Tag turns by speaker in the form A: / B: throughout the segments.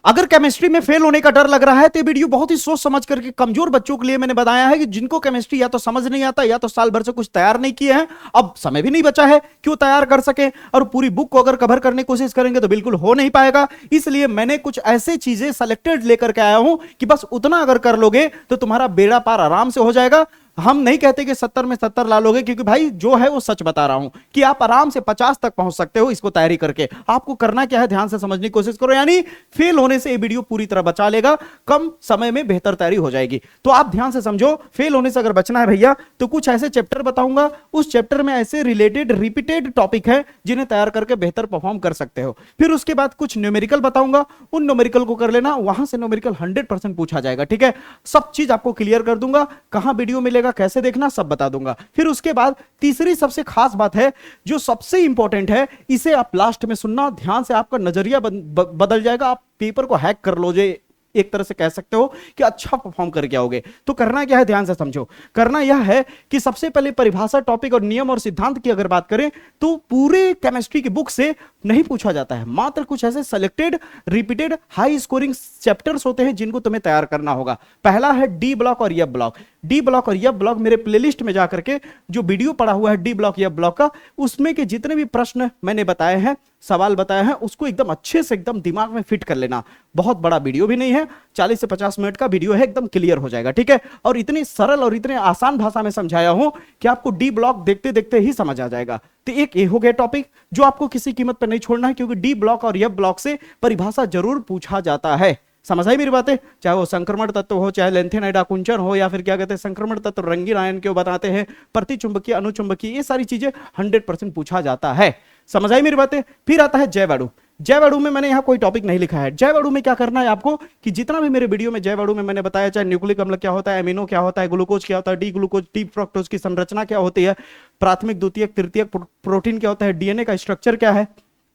A: अगर केमिस्ट्री में फेल होने का डर लग रहा है तो ये वीडियो बहुत ही सोच समझ करके कमजोर बच्चों के लिए मैंने बताया है कि जिनको केमिस्ट्री या तो समझ नहीं आता या तो साल भर से कुछ तैयार नहीं किए हैं, अब समय भी नहीं बचा है क्यों तैयार कर सके, और पूरी बुक को अगर कवर करने की कोशिश करेंगे तो बिल्कुल हो नहीं पाएगा। इसलिए मैंने कुछ ऐसे चीजें सेलेक्टेड लेकर के आया हूं कि बस उतना अगर कर लोगे तो तुम्हारा बेड़ा पार आराम से हो जाएगा। हम नहीं कहते कि 70 में 70 ला लोगे, क्योंकि भाई जो है वो सच बता रहा हूं कि आप आराम से 50 तक पहुंच सकते हो इसको तैयारी करके। आपको करना क्या है, ध्यान से समझने की कोशिश करो, यानी फेल होने से ये वीडियो पूरी तरह बचा लेगा, कम समय में बेहतर तैयारी हो जाएगी। तो आप ध्यान से समझो, फेल होने से अगर बचना है भैया तो कुछ ऐसे चैप्टर बताऊंगा, उस चैप्टर में ऐसे रिलेटेड रिपीटेड टॉपिक है जिन्हें तैयार करके बेहतर परफॉर्म कर सकते हो। फिर उसके बाद कुछ न्यूमेरिकल बताऊंगा, उन न्यूमेरिकल को कर लेना, वहां से न्यूमेरिकल 100% पूछा जाएगा। ठीक है, सब चीज आपको क्लियर कर दूंगा, कहां वीडियो मिलेगा, कैसे देखना, सब बता दूंगा। फिर उसके बाद तीसरी सबसे खास बात है जो सबसे इंपॉर्टेंट है, इसे आप लास्ट में सुनना ध्यान से, आपका नजरिया बदल जाएगा, आप पेपर को हैक कर लो, जो एक तरह से कह सकते हो कि अच्छा परफॉर्म करके आओगे। तो करना क्या है, ध्यान से समझो। करना यह है कि सबसे पहले परिभाषा, टॉपिक और नियम और सिद्धांत की अगर बात करें तो पूरे केमिस्ट्री की बुक से नहीं पूछा जाता है, मात्र कुछ ऐसे selected repeated high scoring chapters होते हैं जिनको तुम्हें तैयार करना होगा। पहला है डी ब्लॉक और एफ ब्लॉक। डी ब्लॉक और एफ ब्लॉक मेरे प्लेलिस्ट में जाकर के जो वीडियो पड़ा हुआ है डी ब्लॉक एफ ब्लॉक का, उसमें के जितने भी प्रश्न मैंने बताए हैं, सवाल बताए हैं, उसको एकदम अच्छे से एकदम दिमाग में फिट कर लेना। बहुत बड़ा वीडियो भी नहीं है, 40 से 50 मिनट का वीडियो है, एकदम क्लियर हो जाएगा। ठीक है, और इतनी सरल और इतने आसान भाषा में समझाया हूं कि आपको डी ब्लॉक देखते देखते ही समझ आ जाएगा। तो एक ये हो गया टॉपिक जो आपको किसी कीमत पर नहीं छोड़ना है, क्योंकि डी ब्लॉक और एफ ब्लॉक से परिभाषा जरूर पूछा जाता है। समझ आई मेरी बातें? चाहे वो संक्रमण तत्व हो, चाहे लेंथेनाइड आकुंचन हो, या फिर क्या कहते हैं संक्रमण तत्व रंगीन आयन क्यों बताते हैं, प्रतिचुंबकीय अनुचुंबकीय, ये सारी चीजें 100% पूछा जाता है। समझ आई मेरी बातें? फिर आता है जैवाणु। जैवाणु में मैंने यहां कोई टॉपिक नहीं लिखा है। जैवाणु में क्या करना है आपको कि जितना भी मेरे वीडियो में जैवाणु में मैंने बताया, चाहे न्यूक्लिक अम्ल क्या होता है, एमिनो क्या होता है, ग्लूकोज क्या होता है, डी ग्लूकोज डी फ्रक्टोज की संरचना क्या होती है, प्राथमिक द्वितीयक तृतीयक प्रोटीन क्या होता है, डीएनए का स्ट्रक्चर क्या है,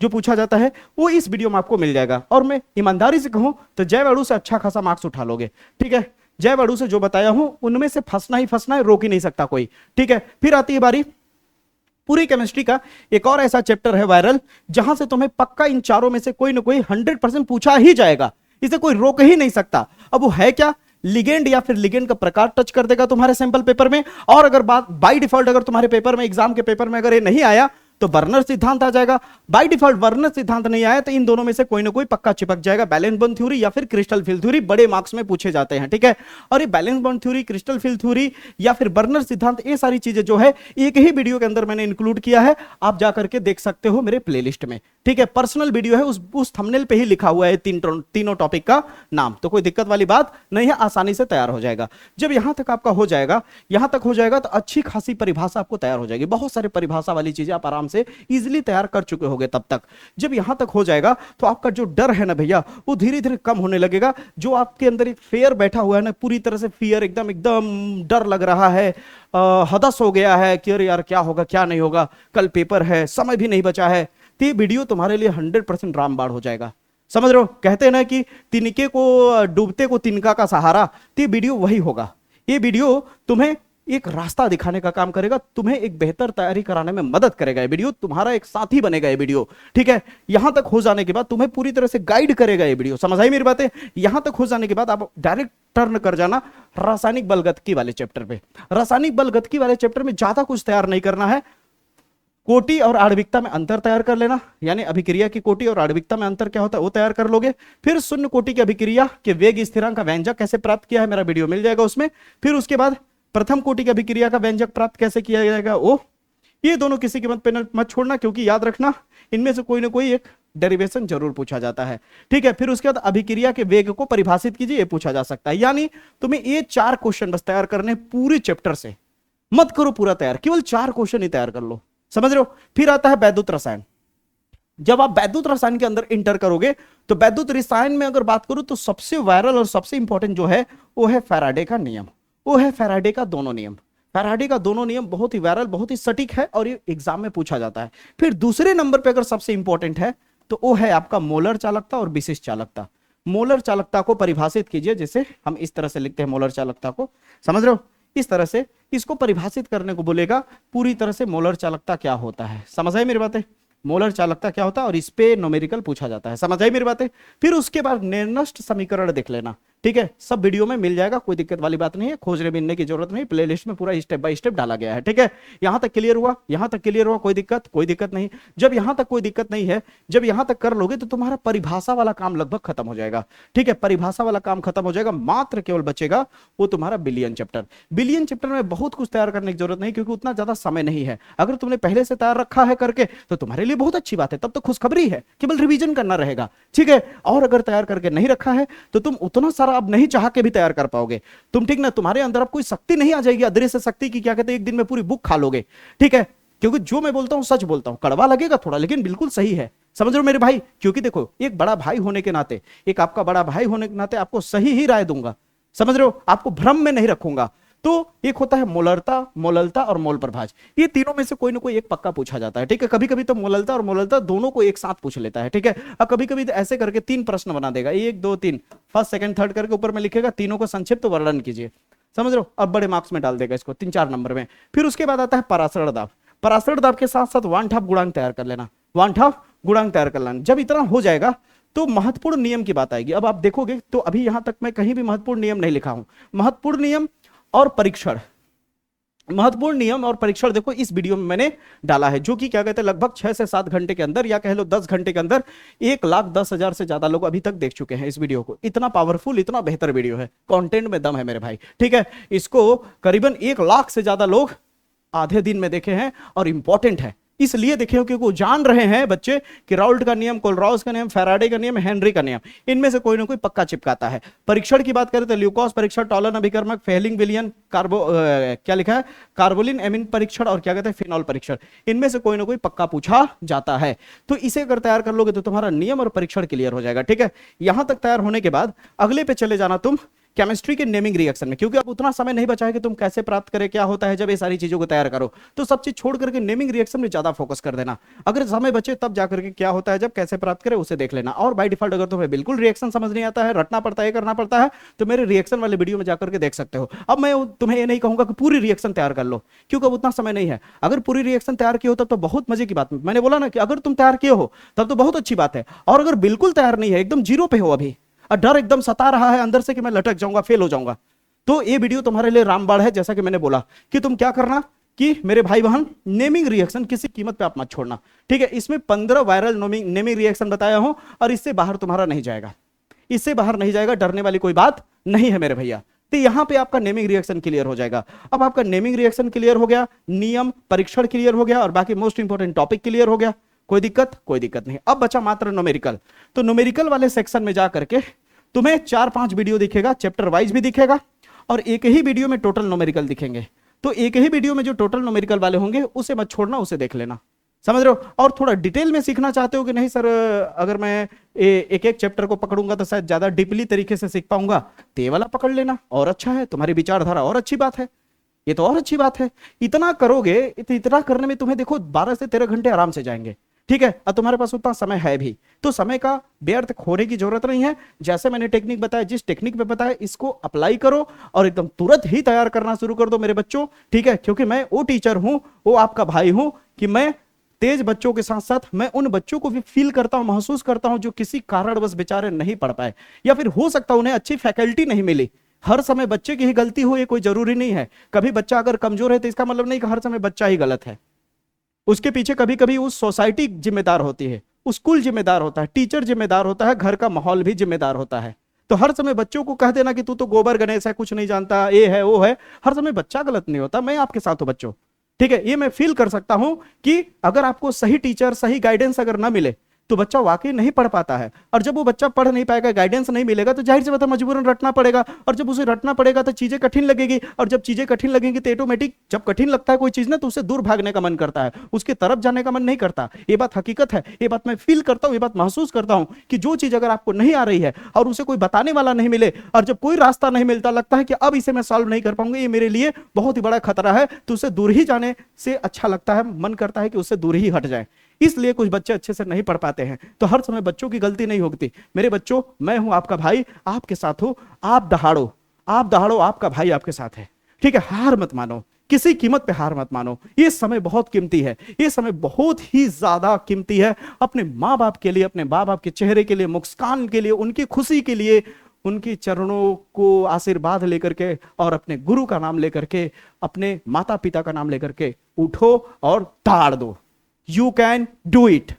A: जो पूछा जाता है वो इस वीडियो में आपको मिल जाएगा। और मैं ईमानदारी से कहूं तो जैवाणु से अच्छा खासा मार्क्स उठा लोगे। ठीक है, जैवाणु से जो बताया हूं उनमें से फंसना ही फंसना है, रोक ही नहीं सकता कोई। ठीक है, फिर आती है बारी पूरी केमिस्ट्री का एक और ऐसा चैप्टर है वायरल, जहां से तुम्हें पक्का इन चारों में से कोई ना कोई 100% पूछा ही जाएगा, इसे कोई रोक ही नहीं सकता। अब वो है क्या? लिगेंड या फिर लिगेंड का प्रकार टच कर देगा तुम्हारे सैंपल पेपर में। और अगर बात बाय डिफॉल्ट अगर तुम्हारे पेपर में, एग्जाम के पेपर में अगर ये नहीं आया तो वर्नर सिद्धांत आ जाएगा। बाय डिफॉल्ट वर्नर सिद्धांत नहीं आया तो इन दोनों में से कोई ना कोई पक्का चिपक जाएगा। बैलेंस बॉन्ड थ्योरी या फिर क्रिस्टल फील्ड थ्योरी बड़े मार्क्स में पूछे जाते हैं। ठीक है, और ये valence bond theory, crystal field theory या फिर वर्नर सिद्धांत, ये सारी चीजें जो है एक ही वीडियो के अंदर मैंने इंक्लूड किया है, आप जाकर के देख सकते हो मेरे प्लेलिस्ट में। ठीक है, पर्सनल वीडियो है, उस थंबनेल पे ही लिखा हुआ है तीनों टॉपिक का नाम, तो कोई दिक्कत वाली बात नहीं है, आसानी से तैयार हो जाएगा। जब यहां तक आपका हो जाएगा, यहां तक हो जाएगा तो अच्छी खासी परिभाषा आपको तैयार हो जाएगी। बहुत सारे परिभाषा वाली चीजें आप आराम से इजीली तैयार कर चुके होंगे तब तक। जब यहां तक हो जाएगा तो आपका जो डर है ना भैया, वो धीरे धीरे कम होने लगेगा। जो आपके अंदर एक फियर बैठा हुआ है ना, पूरी तरह से फियर, एकदम एकदम डर लग रहा है, हदस हो गया है कि अरे यार क्या होगा क्या नहीं होगा, कल पेपर है, समय भी नहीं बचा है, तो ये वीडियो तुम्हारे लिए 100% रामबाण हो जाएगा। समझ रहे हो? कहते हैं ना कि तिनके को डूबते को तिनका का सहारा, तो ये वीडियो वही होगा। ये वीडियो तुम्हें एक रास्ता दिखाने का काम करेगा, तुम्हें एक बेहतर तैयारी कराने में मदद करेगा। ये वीडियो तुम्हारा एक साथी बनेगा ये वीडियो। ठीक है, यहां तक हो जाने के बाद तुम्हें पूरी तरह से गाइड करेगा ये वीडियो। समझ आई मेरी बातें? यहां तक हो जाने के बाद आप डायरेक्ट टर्न कर जाना रासायनिक बलगतिकी वाले चैप्टर पे। रासायनिक बलगतिकी वाले चैप्टर में ज्यादा कुछ तैयार नहीं करना है, कोटि और आणविकता में अंतर तैयार कर लेना, यानी अभिक्रिया की कोटि और आणविकता में अंतर क्या होता है वो तैयार कर लोगे। फिर शून्य कोटि की अभिक्रिया के वेग स्थिरांक का व्यंजक कैसे प्राप्त किया है, मेरा वीडियो मिल जाएगा उसमें। फिर उसके बाद प्रथम कोटि की अभिक्रिया का व्यंजक प्राप्त कैसे किया जाएगा वो। ये दोनों किसी कीमत पे मत छोड़ना, क्योंकि याद रखना इनमें से कोई ना कोई एक डेरिवेशन जरूर पूछा जाता है। ठीक है, फिर उसके बाद अभिक्रिया के वेग को परिभाषित कीजिए, ये पूछा जा सकता है। यानी तुम्हें ये 4 क्वेश्चन बस तैयार करने पूरे चैप्टर से, मत करो पूरा तैयार, केवल 4 क्वेश्चन ही तैयार कर लो। समझ रहे हो? फिर आता है वैद्युत रसायन। जब आप वैद्युत रसायन के अंदर इंटर करोगे तो वैद्युत रसायन में अगर बात करूं तो सबसे वायरल और सबसे इंपॉर्टेंट जो है वो है फैराडे का नियम, वो है फैराडे का दोनों नियम। फैराडे का दोनों नियम बहुत ही वायरल, बहुत ही सटीक है और ये एग्जाम में पूछा जाता है। फिर दूसरे नंबर पे अगर सबसे इंपॉर्टेंट है तो वो है आपका मोलर चालकता और विशिष्ट चालकता। मोलर चालकता को परिभाषित कीजिए, जैसे हम इस तरह से लिखते हैं मोलर चालकता को, समझ रहे हो? इस तरह से इसको परिभाषित करने को बोलेगा, पूरी तरह से मोलर चालकता क्या होता है। समझ आए मेरी बातें? मोलर चालकता क्या होता है, और इस पे न्यूमेरिकल पूछा जाता है। समझ आई मेरी बातें। फिर उसके बाद निर्नष्ट समीकरण देख लेना, ठीक है, सब वीडियो में मिल जाएगा, कोई दिक्कत वाली बात नहीं है, खोजने मिलने की जरूरत नहीं, प्लेलिस्ट में पूरा स्टेप बाय स्टेप डाला गया है, ठीक है। यहां तक क्लियर हुआ, यहां तक क्लियर हुआ, कोई दिक्कत नहीं। जब यहां तक कोई दिक्कत नहीं है, जब यहां तक कर लोगे तो तुम्हारा परिभाषा वाला काम लगभग खत्म हो जाएगा, ठीक है, परिभाषा वाला काम खत्म हो जाएगा, मात्र केवल बचेगा वो तुम्हारा बिलियन चैप्टर। बिलियन चैप्टर में बहुत कुछ तैयार करने की जरूरत नहीं, क्योंकि उतना ज्यादा समय नहीं है। अगर तुमने पहले से तैयार रखा है करके तो तुम्हारे लिए बहुत अच्छी बात है, तब तो खुशखबरी है, केवल रिवीजन करना रहेगा, ठीक है। और अगर तैयार करके नहीं रखा है तो तुम उतना सारा अब नहीं चाह के भी तैयार कर पाओगे तुम, ठीक ना। तुम्हारे अंदर अब कोई शक्ति नहीं आ जाएगी अदृश्य शक्ति की, क्या कहते हैं, एक दिन में पूरी बुक खा लोगे, ठीक है। क्योंकि जो मैं बोलता हूं सच बोलता हूं, कड़वा लगेगा थोड़ा लेकिन बिल्कुल सही है, समझ रहे हो मेरे भाई। क्योंकि देखो, एक बड़ा भाई होने के नाते, एक आपका बड़ा भाई होने के नाते आपको सही ही राय दूंगा, समझ रहे हो, आपको भ्रम में नहीं रखूंगा। तो एक होता है मोलरता, मोललता और मोल प्रभाज, ये तीनों में से कोई ना कोई एक पक्का पूछा जाता है, ठीक है। कभी कभी तो मोललता और मोललता दोनों को एक साथ पूछ लेता है, ठीक है। और कभी कभी तो ऐसे करके 3 प्रश्न बना देगा, 1 2 3, फर्स्ट सेकंड थर्ड करके ऊपर में लिखेगा, तीनों को संक्षिप्त वर्णन कीजिए, समझ रहे हो। अब बड़े मार्क्स में डाल देगा इसको 3-4 नंबर में। फिर उसके बाद आता है पराशरण दाब। पराशरण दाब के साथ साथ वानठाप गुणांक तैयार कर लेना, वानठाप गुणांक तैयार कर लेना। जब इतना हो जाएगा तो महत्वपूर्ण नियम की बात आएगी। अब आप देखोगे तो अभी यहां तक मैं कहीं भी महत्वपूर्ण नियम नहीं लिखा हूं। महत्वपूर्ण नियम और परीक्षण, महत्वपूर्ण नियम और परीक्षण देखो इस वीडियो में मैंने डाला है, जो कि क्या कहते हैं लगभग 6 से 7 घंटे के अंदर, या कह लो 10 घंटे के अंदर 1,10,000 से ज्यादा लोग अभी तक देख चुके हैं इस वीडियो को। इतना पावरफुल, इतना बेहतर वीडियो है, कंटेंट में दम है मेरे भाई, ठीक है। इसको करीबन 1 लाख से ज्यादा लोग आधे दिन में देखे हैं, और इंपॉर्टेंट है इसलिए देखे हो क्योंकि वो जान रहे हैं बच्चे कि राउल्ट का नियम, कोलराउस का नियम, फैराडे का नियम, हेनरी का नियम, इनमें से कोई ना कोई पक्का चिपकाता है। परीक्षण की बात करें तो ल्यूकोस परीक्षण, टॉलन अभिकर्मक, फेलिंग विलियन, क्या लिखा है, कार्बोलिन एमिन परीक्षण, और क्या कहते हैं, फिनॉल परीक्षण, इनमें से कोई ना कोई पक्का पूछा जाता है। तो इसे अगर तैयार कर लोगे तो तुम्हारा नियम और परीक्षण क्लियर हो जाएगा, ठीक है। यहां तक तैयार होने के बाद अगले पे चले जाना तुम केमिस्ट्री के नेमिंग रिएक्शन में, क्योंकि अब उतना समय नहीं बचा है कि तुम कैसे प्राप्त करें, क्या होता है जब ये सारी चीजों को तैयार करो, तो सब चीज छोड़ करके नेमिंग रिएक्शन में ज्यादा फोकस कर देना। अगर समय बचे तब जाकर के क्या होता है जब कैसे प्राप्त करें उसे देख लेना। और बाय डिफॉल्ट अगर तुम्हें बिल्कुल रिएक्शन समझ नहीं आता है, रटना पड़ता है, करना पड़ता है, तो मेरे रिएक्शन वाले वीडियो में जाकर के देख सकते हो। अब मैं तुम्हें ये नहीं कहूंगा कि पूरी रिएक्शन तैयार कर लो, क्योंकि अब उतना समय नहीं है। अगर पूरी रिएक्शन तैयार की हो तब तो बहुत मजे की बात, मैंने बोला ना कि अगर तुम तैयार किए हो तब तो बहुत अच्छी बात है। और अगर बिल्कुल तैयार नहीं है, एकदम जीरो पे हो अभी, और डर एकदम सता रहा है अंदर से कि मैं लटक जाऊंगा, फेल हो जाऊंगा, तो ये वीडियो तुम्हारे लिए रामबाण है। जैसा कि मैंने बोला कि तुम क्या करना कि मेरे भाई बहन, नेमिंग रिएक्शन किसी कीमत पे आप मत छोड़ना, ठीक है। इसमें 15 वायरल नेमिंग रिएक्शन बताया हूं, और इससे बाहर तुम्हारा नहीं जाएगा, इससे बाहर नहीं जाएगा, डरने वाली कोई बात नहीं है मेरे भैया। तो यहां पे आपका नेमिंग रिएक्शन क्लियर हो जाएगा। अब आपका नेमिंग रिएक्शन क्लियर हो गया, नियम परीक्षण क्लियर हो गया, और बाकी मोस्ट इंपोर्टेंट टॉपिक क्लियर हो गया, कोई दिक्कत नहीं। अब बचा मात्र न्यूमेरिकल। तो न्यूमेरिकल वाले सेक्शन में जाकर के तुम्हें 4-5 वीडियो दिखेगा, चैप्टर वाइज भी दिखेगा, और एक ही वीडियो में टोटल न्यूमेरिकल दिखेंगे। तो एक ही वीडियो में जो टोटल न्यूमेरिकल वाले होंगे उसे मत छोड़ना, उसे देख लेना, समझ रहे हो। और थोड़ा डिटेल में सीखना चाहते हो कि नहीं सर, अगर मैं एक एक चैप्टर को पकड़ूंगा तो शायद ज्यादा डीपली तरीके से सीख पाऊंगा, तो ये वाला पकड़ लेना, और अच्छा है, तुम्हारी विचारधारा और अच्छी बात है, ये तो और अच्छी बात है। इतना करोगे, इतना करने में तुम्हें देखो 12 से 13 घंटे आराम से जाएंगे, ठीक है। और तुम्हारे पास उतना समय है भी, तो समय का व्यर्थ खोने की जरूरत नहीं है। जैसे मैंने टेक्निक बताया, जिस टेक्निक पे बताया, इसको अप्लाई करो और एकदम तुरंत ही तैयार करना शुरू कर दो मेरे बच्चों, ठीक है। क्योंकि मैं वो टीचर हूं, वो आपका भाई हूं, कि मैं तेज बच्चों के साथ साथ मैं उन बच्चों को भी फील करता हूं, महसूस करता हूं, जो किसी कारणवश बेचारे नहीं पढ़ पाए, या फिर हो सकता है उन्हें अच्छी फैकल्टी नहीं मिली। हर समय बच्चे की ही गलती हो ये कोई जरूरी नहीं है। कभी बच्चा अगर कमजोर है तो इसका मतलब नहीं कि हर समय बच्चा ही गलत है। उसके पीछे कभी कभी उस सोसाइटी जिम्मेदार होती है, उस स्कूल जिम्मेदार होता है, टीचर जिम्मेदार होता है, घर का माहौल भी जिम्मेदार होता है। तो हर समय बच्चों को कह देना कि तू तो गोबर गणेश है, कुछ नहीं जानता, ये है वो है, हर समय बच्चा गलत नहीं होता। मैं आपके साथ हूं बच्चों, ठीक है। ये मैं फील कर सकता हूं कि अगर आपको सही टीचर, सही गाइडेंस अगर ना मिले तो बच्चा वाकई नहीं पढ़ पाता है। और जब वो बच्चा पढ़ नहीं पाएगा, गाइडेंस नहीं मिलेगा, तो जाहिर सी बात है मजबूरन रटना पड़ेगा। और जब उसे रटना पड़ेगा तो चीजें कठिन लगेगी, और जब चीजें कठिन लगेंगी तो ऑटोमेटिक, जब कठिन लगता है कोई चीज ना, तो उससे दूर भागने का मन करता है, उसके तरफ जाने का मन नहीं करता। ये बात हकीकत है, ये बात मैं फील करता हूं, ये बात महसूस करता हूं कि जो चीज अगर आपको नहीं आ रही है और उसे कोई बताने वाला नहीं मिले, और जब कोई रास्ता नहीं मिलता, लगता है कि अब इसे मैं सॉल्व नहीं कर पाऊंगा, ये मेरे लिए बहुत ही बड़ा खतरा है, तो उसे दूर ही जाने से अच्छा लगता है, मन करता है कि उससे दूर ही हट जाए। इसलिए कुछ बच्चे अच्छे से नहीं पढ़ पाते हैं। तो हर समय बच्चों की गलती नहीं होती मेरे बच्चों, मैं हूं आपका भाई, आपके साथ हूं, आप दहाड़ो, आपका भाई आपके साथ है, ठीक है। हार मत मानो, किसी कीमत पे हार मत मानो। ये समय बहुत कीमती है, ये समय बहुत ही ज्यादा कीमती है। अपने माँ बाप के लिए, अपने माँ बाप के चेहरे के लिए, मुस्कान के लिए, उनकी खुशी के लिए, उनके चरणों को आशीर्वाद लेकर के और अपने गुरु का नाम लेकर के, अपने माता पिता का नाम लेकर के उठो और ताड़ दो। You can do it.